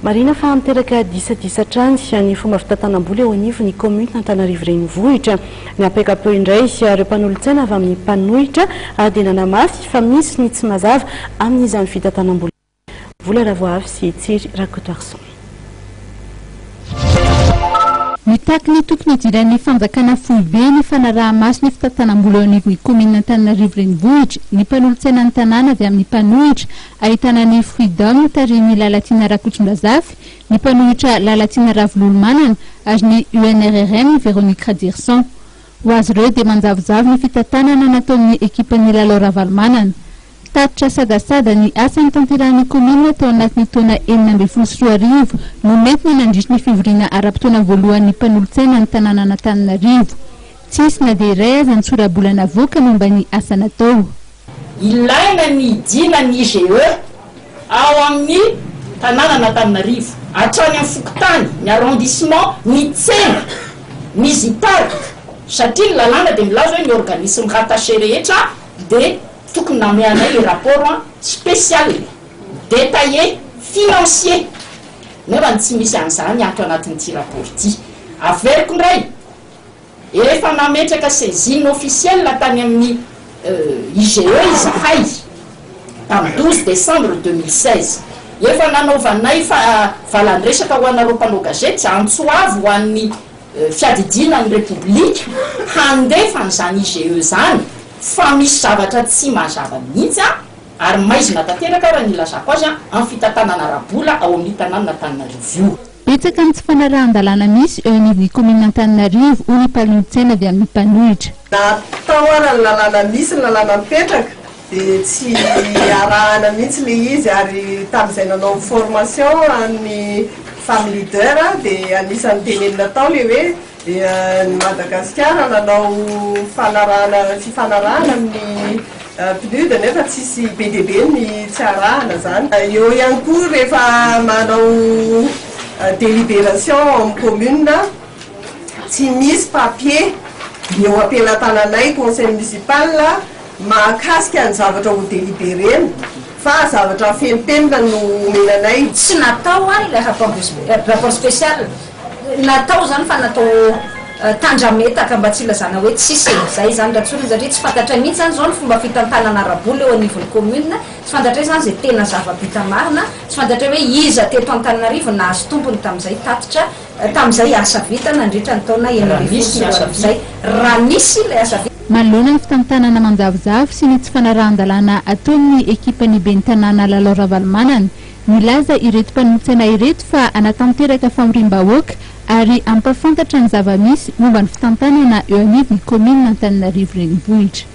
Marina fa miteraka disadisatra ny fomba fitantanam-bola eo anivo ny commune Antananarivo renivohitra ny apekapeo indray ireo mpanolontsaina avy amin'ny mpanohitra dia nanamafy fa misy ny tsy mazava amin'izany fitantanam-bola. Vola Ravoavy sy Tsiry Rakotoarson. Mitaky ny tokony idiran'ny fanjakana foibe ny fanaraha-maso ny fitantanam-bola eo anivon'ny commune Antananarivo renivohitra ny mpanolontsaina ny tanàna avy amin'ny mpanohitra ahitana ny Freedom tariny Lalatina Rakotondrazafy ny mpanohitra Lalatina Ravololomanana ary ny UNRRM Véronique Radirson. Ho azy ireo dia manjavozavo ny fitantanana nataon'ny ekipan'ny Lalao Ravalomanana. Tatitra sadasada ny asany tanterahan'ny commune tao anatin'ny taona 2024 no mety ny nandritra ny fivoriana ara-potoana voalohan'ny mpanolontsaina ny tanàna Antananarivo. Tsisy na dia iray aza ny sora-bolana avoaka momba ny asa natao. Ilaina ny idina ny IGE ao amin'ny tanàna Antananarivo hatrany amin'ny Fokotany, ny arrondissement, ny tsena, ny ziparika satria ny lalàna dia milaza hoe ny organisme rattaché rehetra dia tokony nameanay le rapport spécial détaillé financier nefa tsy misy an'izany ato anatin'ity rapport ity. Averiko indray efa nametraka saisine officielle tany amin'ny IGE izahay tamin'ny 12 décembre 2016 efa nanaovanay valandresaka ho anareo mpanao gazety antsoavo ho an'ny fiadidinan'ny République handefa n'izany IGE zany fa misy zavatra tsy mazava mihitsy ary maizina tanteraka raha nilazako azy amin'ny fitantanana ara-bola ao amin'ny tanàna Antananarivo. Betsaka ny tsy fanarahan-dalàna misy eo anivon'ny commune Antananarivo ho ny mpanolontsaina avy amin'ny mpanohitra. Natao ary ny lalàna misy ny lalàna mipetraka dia tsy arahana mihitsy le izy ary tamin'izay nanao formation amin'ny femme leader dia anisan'ny tenenina tao le hoe ny Madagasikara nanao fifanarahana amin'ny PNUD nefa tsisy be dia be ny tsy arahana zany. Eo ihany koa rehefa manao délibération amin'ny commune tsy misy papier eo am-pelatananay conseil municipal mahakasika ny zavatra ho délibéré fa zavatra fenopenina no menanay. Tsy natao ary le rapport spécial natao zany fa natao tandrametaka mba tsy ilazana hoe tsisy zay zany ratsoriny satria tsy fantatra mihitsy zany zao ny fomba fitantanana ara-bola eo anivon'ny commune, tsy fantatra hoe zany zay tena zava-bita marina, tsy fantatra hoe iza teto Antananarivo nahazo tompony tamin'izay tatitra tamin'izay asa vita nandritra ny taona 2020 raha misy ilay asa vita. Manoloana ny fitantanana manjavozavo sy ny tsy fanarahan-dalàna ataon'ny ekipan'ny ben'ny tanàna Lalao Ravalomanana milaza ireto mpanolontsaina ireto fa anatanteraka famoriam-bahoaka ary ampafantatra ny zava-misy momba ny fitantanana eo anivon'ny commune Antananarivo renivohitra.